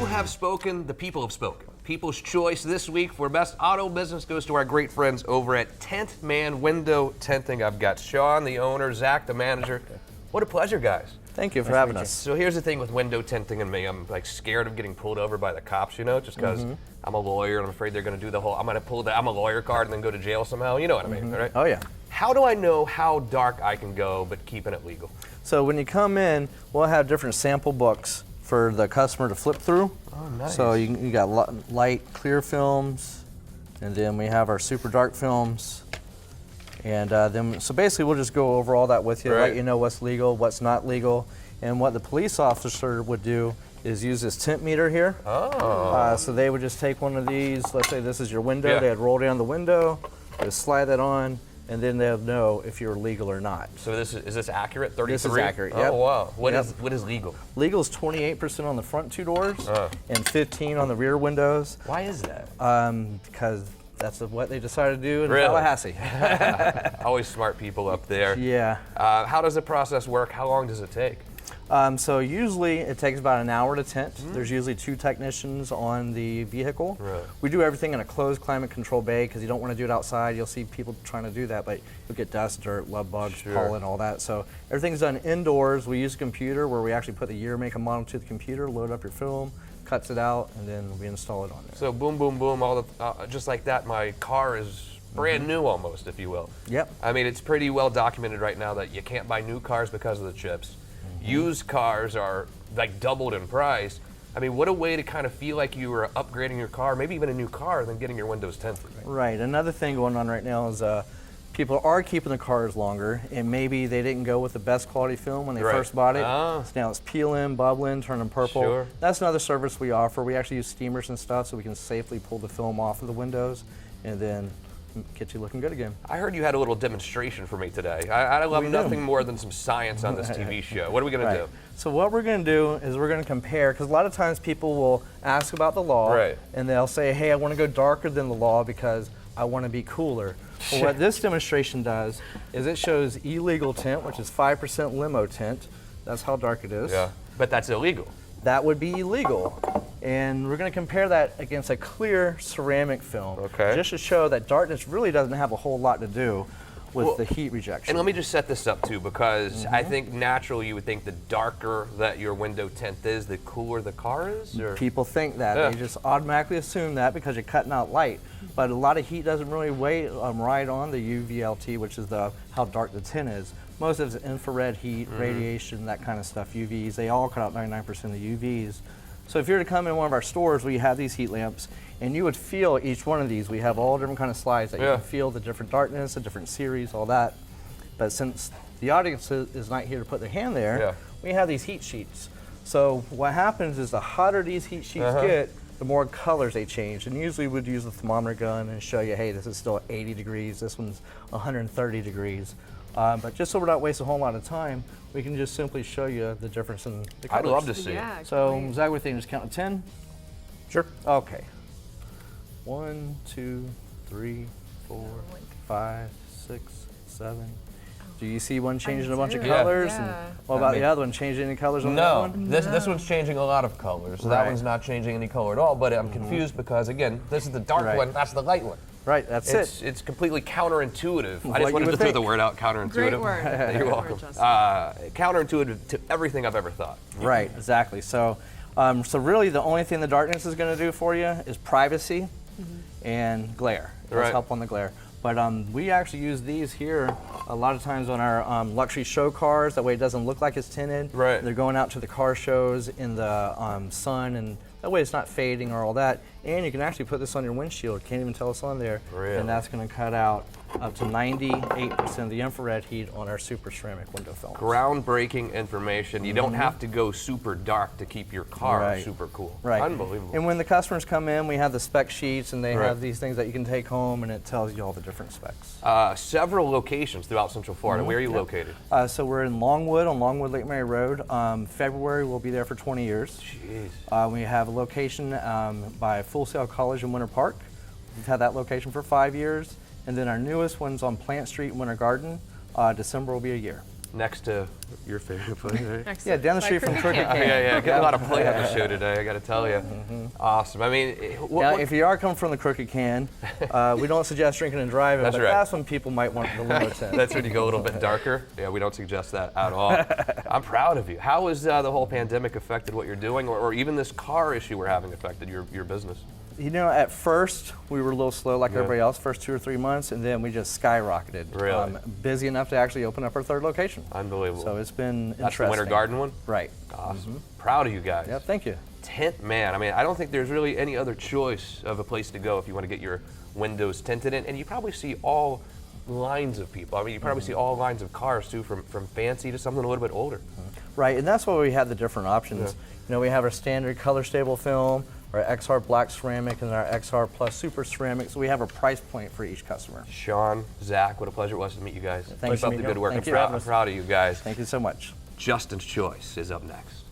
have spoken, the people have spoken. People's choice this week for Best Auto Business goes to our great friends over at Tint Window Tinting. I've got Sean, the owner, Zach, the manager. What a pleasure, guys. Thank you for having us. So here's the thing with window tinting and me. I'm like scared of getting pulled over by the cops, you know, just because I'm a lawyer and I'm afraid they're going to do the whole, I'm going to pull the I'm a lawyer card and then go to jail somehow. You know what I mean, right? Oh, yeah. How do I know how dark I can go but keeping it legal? So when you come in, we'll have different sample books for the customer to flip through. Oh, nice. So you got light, clear films, and then we have our super dark films. And so basically we'll just go over all that with you, let you know what's legal, what's not legal. And what the police officer would do is use this tint meter here. Oh. So they would just take one of these, let's say this is your window, they'd roll down the window, they'd slide that on, and then they'll know if you're legal or not. So is this accurate, 33? This is accurate, yep. Oh, wow. What is legal? Legal is 28% on the front two doors and 15 on the rear windows. Why is that? Because that's what they decided to do in Really? Tallahassee. Always smart people up there. Yeah. How does the process work? How long does it take? So usually it takes about an hour to tint. There's usually 2 technicians on the vehicle. Right. We do everything in a closed climate control bay because you don't want to do it outside. You'll see people trying to do that, but you'll get dust, dirt, love bugs, pollen, all that. So everything's done indoors. We use a computer where we actually put the year, make, and model to the computer, load up your film, cuts it out, and then we install it on there. So boom, boom, boom, all the just like that. My car is brand new almost, if you will. Yep. I mean, it's pretty well documented right now that you can't buy new cars because of the chips. Used cars are like doubled in price. I mean, what a way to kind of feel like you were upgrading your car, maybe even a new car, than getting your windows tinted. Right. Another thing going on right now is people are keeping the cars longer, and maybe they didn't go with the best quality film when they first bought it. So now it's peeling, bubbling, turning purple. Sure. That's another service we offer. We actually use steamers and stuff so we can safely pull the film off of the windows and then get you looking good again. I heard you had a little demonstration for me today. I love nothing more than some science on this TV show. What are we going to do? So what we're going to do is we're going to compare, because a lot of times people will ask about the law, and they'll say, hey, I want to go darker than the law because I want to be cooler. Well, what this demonstration does is it shows illegal tint, which is 5% limo tint. That's how dark it is. Yeah, but that's illegal. That would be illegal. And we're going to compare that against a clear ceramic film, just to show that darkness really doesn't have a whole lot to do with the heat rejection. And let me just set this up too, because I think naturally you would think the darker that your window tint is, the cooler the car is? Or? People think that. They just automatically assume that because you're cutting out light. But a lot of heat doesn't really ride on the UVLT, which is how dark the tint is. Most of it's infrared heat, radiation, that kind of stuff, UVs. They all cut out 99% of the UVs. So if you were to come in one of our stores, we have these heat lamps, and you would feel each one of these. We have all different kind of slides that you can feel the different darkness, the different series, all that. But since the audience is not here to put their hand there, we have these heat sheets. So what happens is the hotter these heat sheets get, the more colors they change. And usually we'd use a thermometer gun and show you, hey, this is still 80 degrees, this one's 130 degrees. But just so we're not wasting a whole lot of time, we can just simply show you the difference in the colors. I'd love to see it. So, Zach, what do you think? Just count to 10? Sure. Okay. 1, 2, 3, 4, 5, 6, 7. Do you see one changing a bunch of colors? And what about the other one? Changing any colors on that one? This one's changing a lot of colors. That one's not changing any color at all, but I'm confused because, again, this is the dark one, that's the light one. Right, that's it. It's completely counterintuitive. I just wanted to throw the word out, counterintuitive. Great word. You're welcome. Counterintuitive to everything I've ever thought. Right, exactly. So, so really the only thing the darkness is going to do for you is privacy and glare. It'll help on the glare. But we actually use these here a lot of times on our luxury show cars. That way it doesn't look like it's tinted. Right. They're going out to the car shows in the sun, and that way it's not fading or all that. And you can actually put this on your windshield. Can't even tell it's on there. Really? And that's going to cut out up to 98% of the infrared heat on our super ceramic window film. Groundbreaking information. You don't have to go super dark to keep your car super cool. Right. Unbelievable. And when the customers come in, we have the spec sheets, and they have these things that you can take home, and it tells you all the different specs. Several locations throughout Central Florida. Where are you located? So we're in Longwood, on Longwood Lake Mary Road. February, we'll be there for 20 years. Jeez. We have a location by Full Sail College in Winter Park. We've had that location for 5 years. And then our newest one's on Plant Street, Winter Garden. December will be a year. next to your favorite place, right? Next Yeah, to down the my street from Crooked Crooked Can. Can. Yeah, getting a lot of play on the show today, I got to tell you. Awesome. I mean, Now, if you are coming from the Crooked Can, we don't suggest drinking and driving, That's but right. that's when people might want the limo tent. that's when you go a little bit darker. Yeah, we don't suggest that at all. I'm proud of you. How has the whole pandemic affected what you're doing, or even this car issue we're having affected your business? You know, at first, we were a little slow like everybody else, first 2 or 3 months, and then we just skyrocketed. Really? Busy enough to actually open up our 3rd location. Unbelievable. So it's been That's interesting. the Winter Garden one? Right. Awesome. Proud of you guys. Yeah, thank you. Tint, man. I mean, I don't think there's really any other choice of a place to go if you want to get your windows tinted in. And you probably see all lines of people. I mean, you probably see all lines of cars too, from fancy to something a little bit older. Right, and that's why we have the different options. You know, we have our standard color stable film, our XR black ceramic, and our XR plus super ceramic. So we have a price point for each customer. Sean, Zach, what a pleasure it was to meet you guys. Thanks Keep up to the meet good you. work. Thank I'm you for proud, having I'm us. proud of you guys. Thank you so much. Justin's Choice is up next.